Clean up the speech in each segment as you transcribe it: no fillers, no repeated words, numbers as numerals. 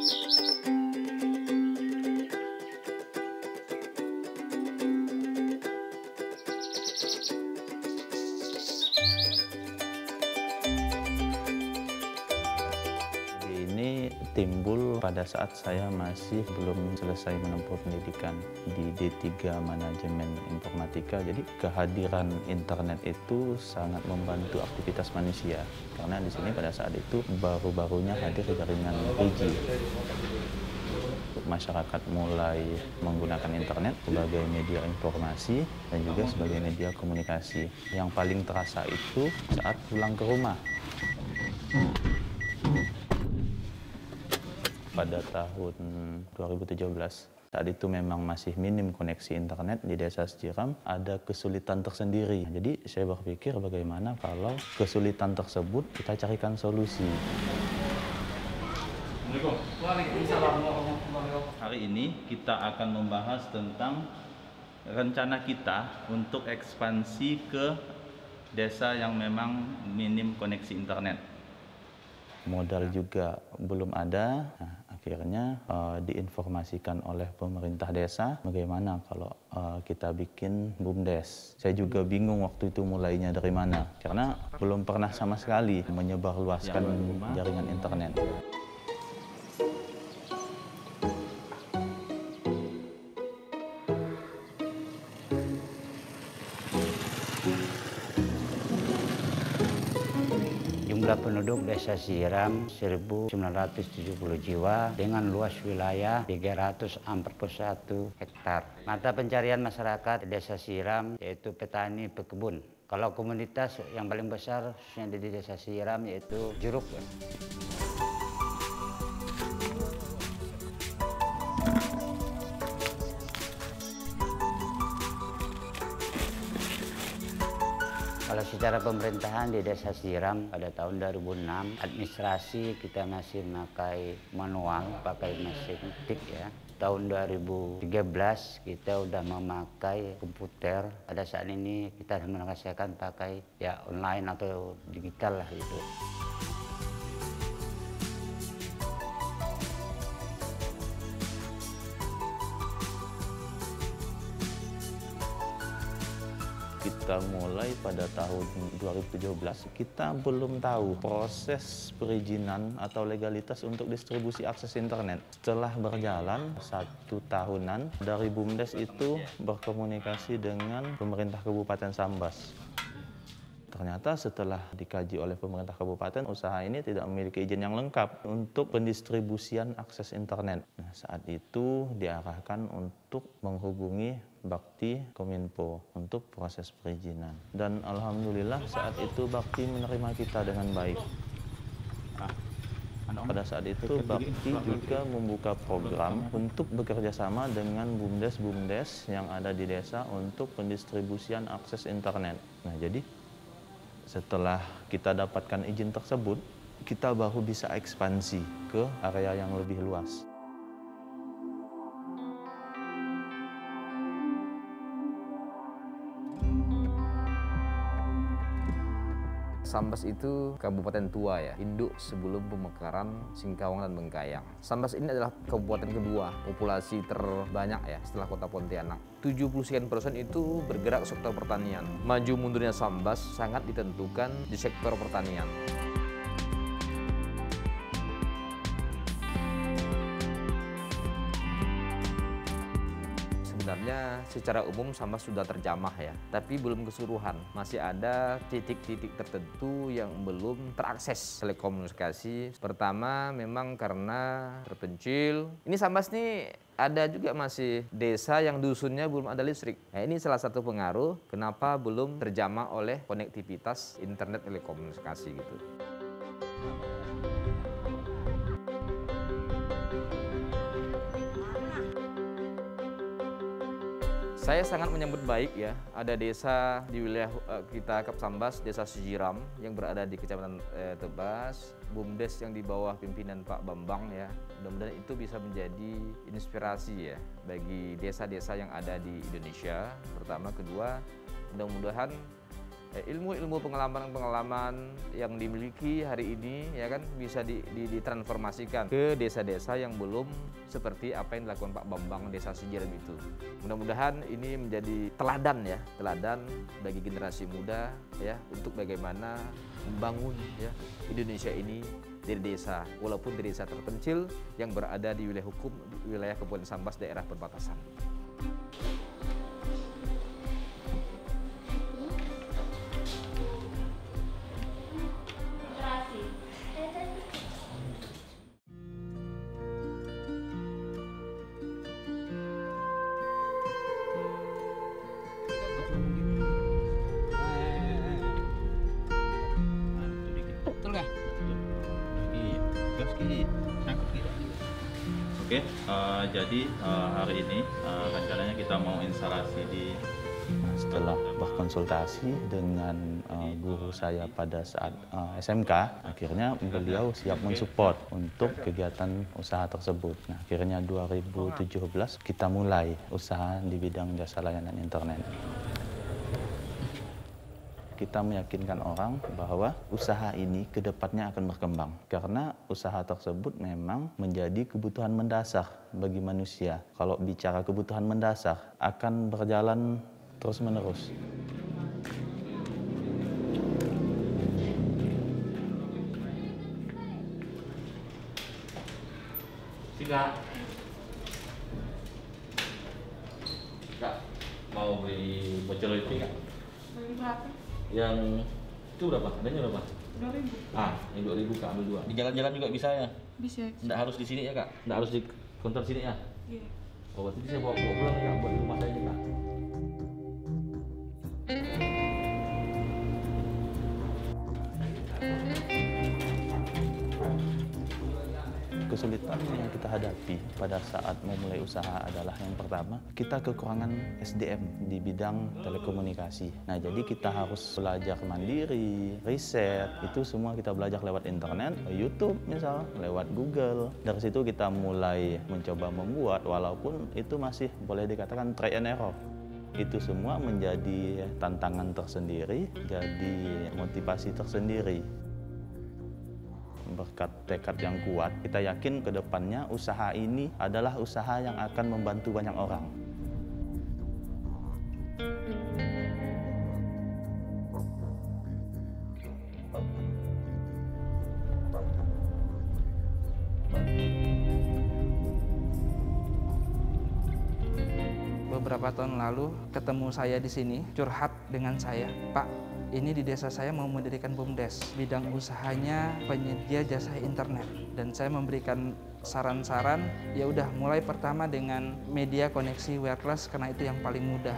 Ini timbul pada saat saya masih belum selesai menempuh pendidikan di D3 Manajemen Informatika. Jadi kehadiran internet itu sangat membantu aktivitas manusia. Karena di sini pada saat itu baru-barunya hadir jaringan 3G. Masyarakat mulai menggunakan internet sebagai media informasi dan juga sebagai media komunikasi. Yang paling terasa itu saat pulang ke rumah. Pada tahun 2017, saat itu memang masih minim koneksi internet di Desa Sejiram, ada kesulitan tersendiri. Jadi saya berpikir bagaimana kalau kesulitan tersebut kita carikan solusi. Hari ini kita akan membahas tentang rencana kita untuk ekspansi ke desa yang memang minim koneksi internet. Modal juga belum ada. Nah, akhirnya diinformasikan oleh pemerintah desa bagaimana kalau kita bikin BUMDes. Saya juga bingung waktu itu mulainya dari mana karena belum pernah sama sekali menyebarluaskan jaringan internet. Jumlah penduduk Desa Sejiram 1.970 jiwa dengan luas wilayah 341 hektar. Mata pencarian masyarakat Desa Sejiram yaitu petani pekebun. Kalau komunitas yang paling besar khususnya di Desa Sejiram yaitu jeruk. Kalau secara pemerintahan di Desa Sejiram pada tahun 2006, administrasi kita masih memakai manual, pakai mesin tik ya. Tahun 2013 kita udah memakai komputer. Pada saat ini kita mengusahakan pakai ya online atau digital lah gitu. Kita mulai pada tahun 2017, kita belum tahu proses perizinan atau legalitas untuk distribusi akses internet. Setelah berjalan 1 tahunan, dari BUMDes itu berkomunikasi dengan pemerintah Kabupaten Sambas. Ternyata setelah dikaji oleh pemerintah kabupaten, usaha ini tidak memiliki izin yang lengkap untuk pendistribusian akses internet. Nah, saat itu diarahkan untuk menghubungi Bakti Kominfo untuk proses perizinan. Dan alhamdulillah saat itu Bakti menerima kita dengan baik. Pada saat itu Bakti juga membuka program untuk bekerja sama dengan BUMDes yang ada di desa untuk pendistribusian akses internet. Nah, jadi setelah kita dapatkan izin tersebut, kita baru bisa ekspansi ke area yang lebih luas. Sambas itu kabupaten tua ya, induk sebelum pemekaran Singkawang dan Bengkayang. Sambas ini adalah kabupaten kedua, populasi terbanyak ya setelah kota Pontianak. 70% itu bergerak sektor pertanian. Maju mundurnya Sambas sangat ditentukan di sektor pertanian. Sebenarnya secara umum Sambas sudah terjamah ya, tapi belum keseluruhan. Masih ada titik-titik tertentu yang belum terakses telekomunikasi. Pertama memang karena terpencil. Ini Sambas nih ada juga masih desa yang dusunnya belum ada listrik. Nah, ini salah satu pengaruh kenapa belum terjamah oleh konektivitas internet telekomunikasi gitu. Saya sangat menyambut baik ya, ada desa di wilayah kita Kapsambas, Desa Sejiram yang berada di Kecamatan Tebas, BUMDes yang di bawah pimpinan Pak Bambang ya. Mudah-mudahan itu bisa menjadi inspirasi ya bagi desa-desa yang ada di Indonesia. Pertama, kedua, mudah-mudahan ilmu-ilmu pengalaman-pengalaman yang dimiliki hari ini ya kan bisa ditransformasikan ke desa-desa yang belum seperti apa yang dilakukan Pak Bambang Desa Sejiram itu. Mudah-mudahan ini menjadi teladan bagi generasi muda ya untuk bagaimana membangun ya Indonesia ini dari desa, walaupun dari desa terpencil yang berada di wilayah hukum wilayah Kabupaten Sambas daerah perbatasan. Oke, jadi hari ini rencananya kita mau instalasi di. Setelah berkonsultasi dengan guru saya pada saat SMK, akhirnya beliau siap mensupport untuk kegiatan usaha tersebut. Nah, akhirnya 2017 kita mulai usaha di bidang jasa layanan internet. Kita meyakinkan orang bahwa usaha ini ke depannya akan berkembang. Karena usaha tersebut memang menjadi kebutuhan mendasar bagi manusia. Kalau bicara kebutuhan mendasar, akan berjalan terus-menerus. Kak, mau beli bocor itu nggak? Beli berapa? Yang itu berapa? Adanya berapa? 2.000. Yang 2.000 Kak, ambil 2. Di jalan-jalan juga bisa ya? Bisa. Nggak harus di sini ya Kak? Nggak harus di konter sini ya? Iya. Oh, berarti bisa bawa pulang ya buat di rumah saya aja Kak? Kesulitan yang kita hadapi pada saat memulai usaha adalah yang pertama, kita kekurangan SDM di bidang telekomunikasi. Nah, jadi kita harus belajar mandiri, riset, itu semua kita belajar lewat internet, YouTube misal, lewat Google. Dari situ kita mulai mencoba membuat, walaupun itu masih boleh dikatakan try and error. Itu semua menjadi tantangan tersendiri, jadi motivasi tersendiri. Berkat tekad yang kuat, kita yakin ke depannya usaha ini adalah usaha yang akan membantu banyak orang. Beberapa tahun lalu ketemu saya di sini, curhat dengan saya, Pak, ini di desa saya mau mendirikan BUMDes, bidang usahanya penyedia jasa internet, dan saya memberikan saran-saran. Ya udah, mulai pertama dengan media koneksi wireless karena itu yang paling mudah,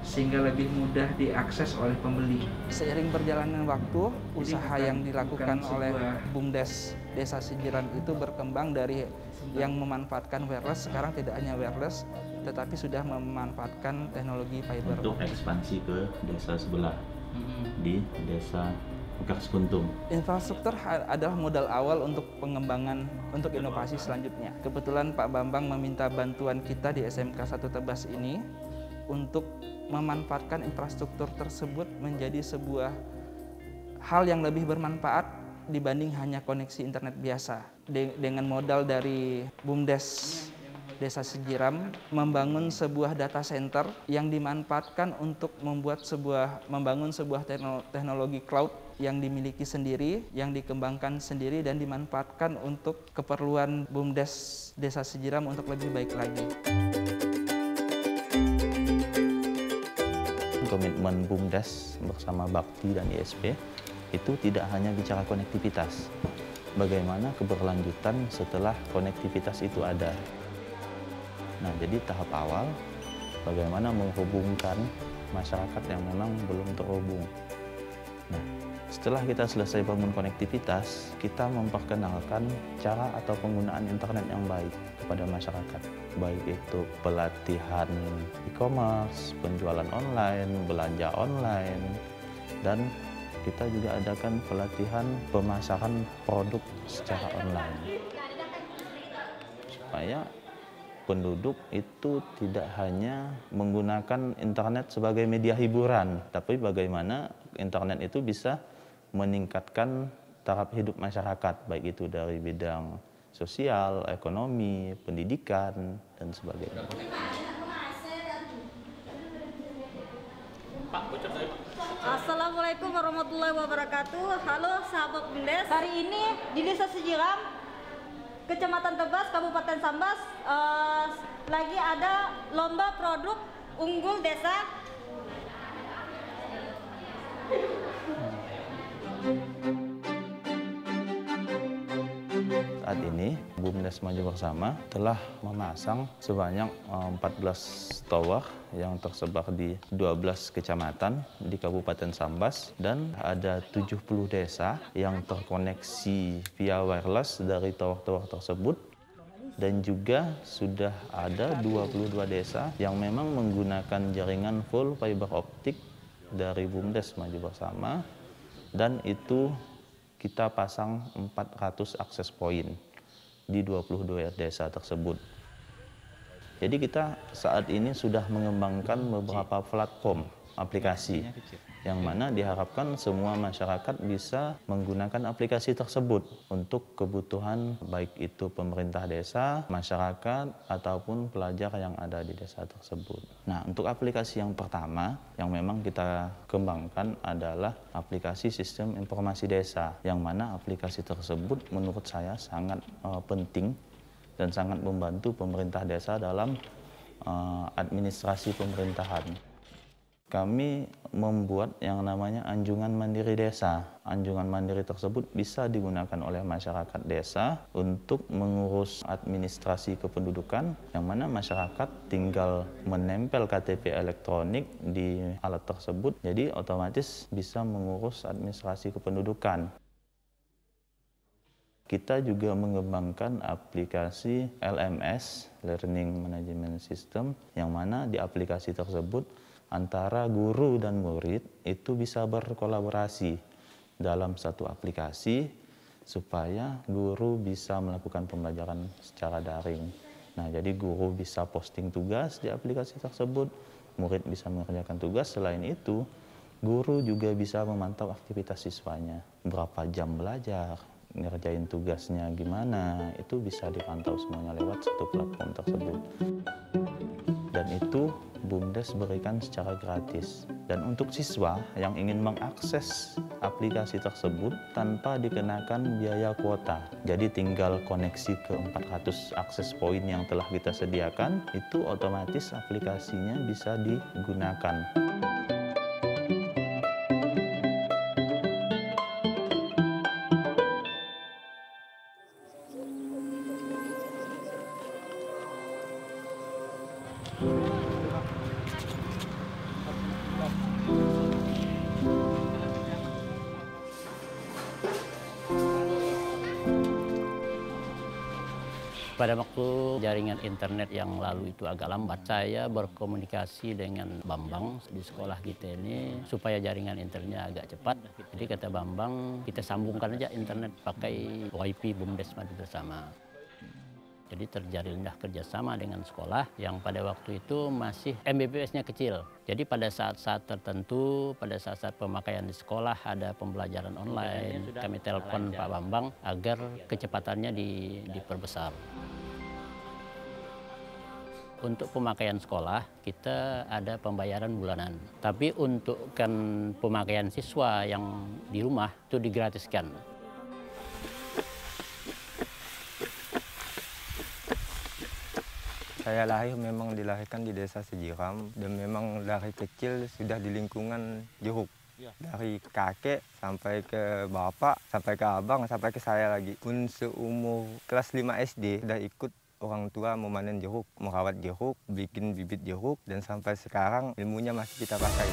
sehingga lebih mudah diakses oleh pembeli. Seiring berjalannya waktu, usaha yang dilakukan oleh BUMDes Desa Sejiram itu berkembang dari yang memanfaatkan wireless, sekarang tidak hanya wireless, tetapi sudah memanfaatkan teknologi fiber. Untuk ekspansi ke desa sebelah, di desa Bekas Kuntum. Infrastruktur adalah modal awal untuk pengembangan, untuk inovasi selanjutnya. Kebetulan Pak Bambang meminta bantuan kita di SMK 1 Tebas ini untuk memanfaatkan infrastruktur tersebut menjadi sebuah hal yang lebih bermanfaat dibanding hanya koneksi internet biasa. Dengan modal dari BUMDes Desa Sejiram membangun sebuah data center yang dimanfaatkan untuk membangun sebuah teknologi cloud yang dimiliki sendiri, yang dikembangkan sendiri dan dimanfaatkan untuk keperluan BUMDes Desa Sejiram untuk lebih baik lagi. Komitmen BUMDes bersama Bakti dan ISP itu tidak hanya bicara konektivitas. Bagaimana keberlanjutan setelah konektivitas itu ada. Nah, jadi tahap awal bagaimana menghubungkan masyarakat yang memang belum terhubung. Nah, setelah kita selesai bangun konektivitas, kita memperkenalkan cara atau penggunaan internet yang baik kepada masyarakat. Baik itu pelatihan e-commerce, penjualan online, belanja online, dan kita juga adakan pelatihan pemasaran produk secara online. Supaya penduduk itu tidak hanya menggunakan internet sebagai media hiburan, tapi bagaimana internet itu bisa meningkatkan taraf hidup masyarakat, baik itu dari bidang sosial, ekonomi, pendidikan, dan sebagainya. Assalamualaikum warahmatullahi wabarakatuh. Halo sahabat BUMDes. Hari ini di Desa Sejiram, Kecamatan Tebas, Kabupaten Sambas, lagi ada lomba produk unggul desa. Saat ini BUMDes Maju Bersama telah memasang sebanyak 14 tower yang tersebar di 12 kecamatan di Kabupaten Sambas, dan ada 70 desa yang terkoneksi via wireless dari tower-tower tersebut, dan juga sudah ada 22 desa yang memang menggunakan jaringan full fiber optik dari BUMDes Maju Bersama, dan itu kita pasang 400 akses point di 22 desa tersebut. Jadi kita saat ini sudah mengembangkan beberapa platform aplikasi yang mana diharapkan semua masyarakat bisa menggunakan aplikasi tersebut untuk kebutuhan baik itu pemerintah desa, masyarakat, ataupun pelajar yang ada di desa tersebut. Nah, untuk aplikasi yang pertama yang memang kita kembangkan adalah aplikasi sistem informasi desa, yang mana aplikasi tersebut menurut saya sangat penting dan sangat membantu pemerintah desa dalam administrasi pemerintahan. Kami membuat yang namanya anjungan mandiri desa. Anjungan mandiri tersebut bisa digunakan oleh masyarakat desa untuk mengurus administrasi kependudukan, yang mana masyarakat tinggal menempel KTP elektronik di alat tersebut, jadi otomatis bisa mengurus administrasi kependudukan. Kita juga mengembangkan aplikasi LMS, Learning Management System, yang mana di aplikasi tersebut antara guru dan murid itu bisa berkolaborasi dalam satu aplikasi supaya guru bisa melakukan pembelajaran secara daring. Nah, jadi guru bisa posting tugas di aplikasi tersebut, murid bisa mengerjakan tugas. Selain itu, guru juga bisa memantau aktivitas siswanya, berapa jam belajar, ngerjain tugasnya gimana, itu bisa dipantau semuanya lewat satu platform tersebut. Dan itu BUMDes berikan secara gratis. Dan untuk siswa yang ingin mengakses aplikasi tersebut tanpa dikenakan biaya kuota, jadi tinggal koneksi ke 400 akses point yang telah kita sediakan, itu otomatis aplikasinya bisa digunakan. Pada waktu jaringan internet yang lalu itu agak lambat, saya berkomunikasi dengan Bambang di sekolah kita ini supaya jaringan internetnya agak cepat. Jadi kata Bambang, kita sambungkan aja internet pakai WiFi BUMDes Maju Bersama. Jadi terjalinlah kerjasama dengan sekolah yang pada waktu itu masih Mbps-nya kecil. Jadi pada saat-saat tertentu, pada saat-saat pemakaian di sekolah ada pembelajaran online, kami telepon Pak Bambang agar kecepatannya diperbesar. Untuk pemakaian sekolah, kita ada pembayaran bulanan. Tapi untuk pemakaian siswa yang di rumah itu digratiskan. Saya memang dilahirkan di Desa Sejiram, dan memang dari kecil sudah di lingkungan jeruk. Dari kakek sampai ke bapak, sampai ke abang, sampai ke saya lagi. Pun seumur kelas 5 SD sudah ikut orang tua memanen jeruk, merawat jeruk, bikin bibit jeruk, dan sampai sekarang ilmunya masih kita pakai.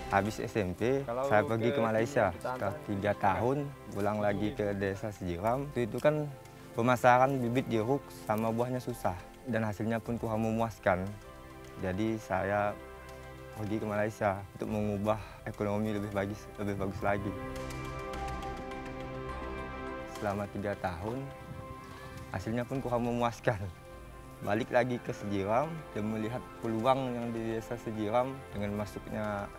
Habis SMP, saya pergi ke Malaysia. Setelah 3 tahun, pulang lagi ke Desa Sejiram. Itu kan pemasaran bibit jeruk sama buahnya susah, dan hasilnya pun kurang memuaskan. Jadi saya pergi ke Malaysia untuk mengubah ekonomi lebih bagus lagi. Selama 3 tahun, hasilnya pun kurang memuaskan. balik lagi ke Sejiram dan melihat peluang yang di desa Sejiram dengan masuknya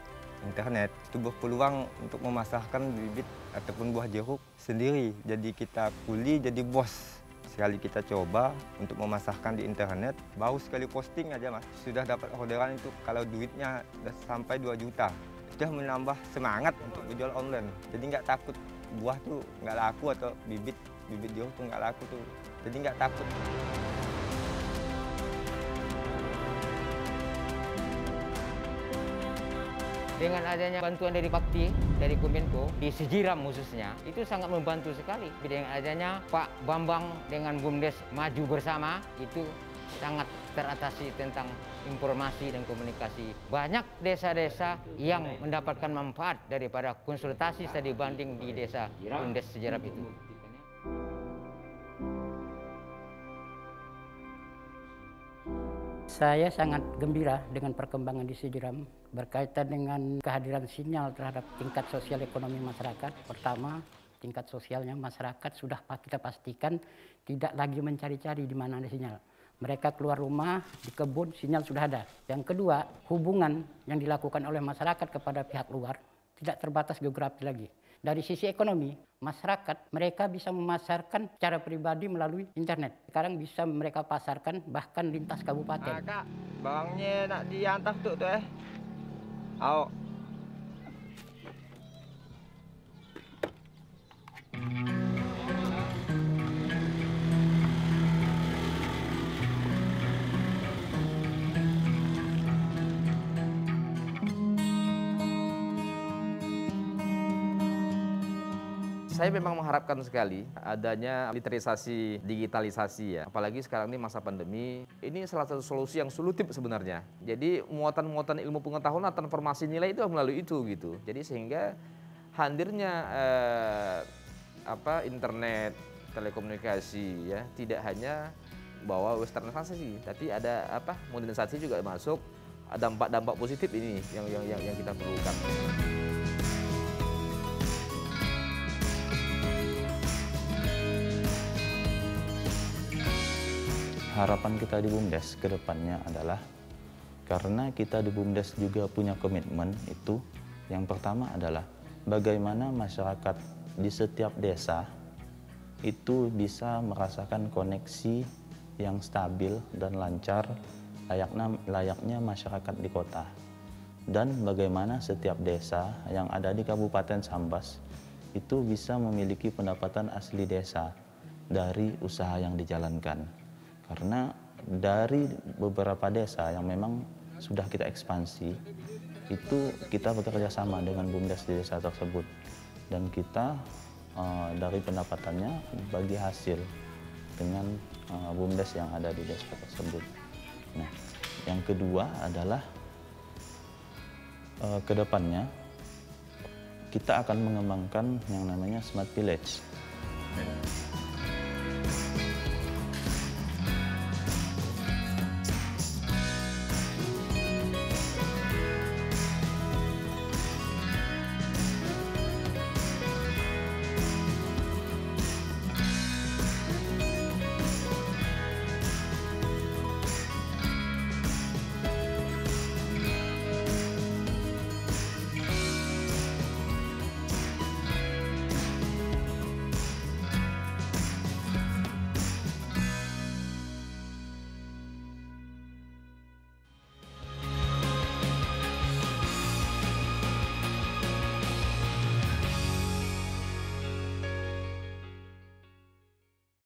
internet itu berpeluang untuk memasarkan bibit ataupun buah jeruk sendiri. Jadi kita kuli jadi bos. Sekali kita coba untuk memasarkan di internet, baru sekali posting aja Mas, sudah dapat orderan itu kalau duitnya sudah sampai 2 juta. Sudah menambah semangat untuk menjual online. Jadi nggak takut buah tuh nggak laku atau bibit jeruk tuh nggak laku tuh. Jadi nggak takut. Dengan adanya bantuan dari Bakti, dari Kominfo, di Sejiram khususnya, itu sangat membantu sekali. Dengan adanya Pak Bambang dengan BUMDes maju bersama, itu sangat teratasi tentang informasi dan komunikasi. Banyak desa-desa yang mendapatkan manfaat daripada konsultasi studi banding di desa BUMDes Sejiram itu. Saya sangat gembira dengan perkembangan di Sejiram berkaitan dengan kehadiran sinyal terhadap tingkat sosial ekonomi masyarakat. Pertama, tingkat sosialnya masyarakat sudah kita pastikan tidak lagi mencari-cari di mana ada sinyal. Mereka keluar rumah, di kebun, sinyal sudah ada. Yang kedua, hubungan yang dilakukan oleh masyarakat kepada pihak luar tidak terbatas geografi lagi. Dari sisi ekonomi, masyarakat mereka bisa memasarkan secara pribadi melalui internet. Sekarang bisa mereka pasarkan bahkan lintas kabupaten. Kak, barangnya nak diantar tuh Ayo. Saya memang mengharapkan sekali adanya literasi digitalisasi ya. Apalagi sekarang ini masa pandemi, ini salah satu solusi yang solutif sebenarnya. Jadi muatan-muatan ilmu pengetahuan atau transformasi nilai itu melalui itu gitu. Jadi sehingga hadirnya internet, telekomunikasi ya tidak hanya bawa westernisasi, tapi ada modernisasi juga masuk, dampak-dampak positif ini yang kita perlukan. Harapan kita di BUMDes ke depannya adalah karena kita di BUMDes juga punya komitmen itu, yang pertama adalah bagaimana masyarakat di setiap desa itu bisa merasakan koneksi yang stabil dan lancar layaknya masyarakat di kota. Dan bagaimana setiap desa yang ada di Kabupaten Sambas itu bisa memiliki pendapatan asli desa dari usaha yang dijalankan. Karena dari beberapa desa yang memang sudah kita ekspansi, itu kita bekerja sama dengan BUMDes di desa tersebut. Dan kita dari pendapatannya bagi hasil dengan BUMDes yang ada di desa tersebut. Nah, yang kedua adalah ke depannya kita akan mengembangkan yang namanya Smart Village.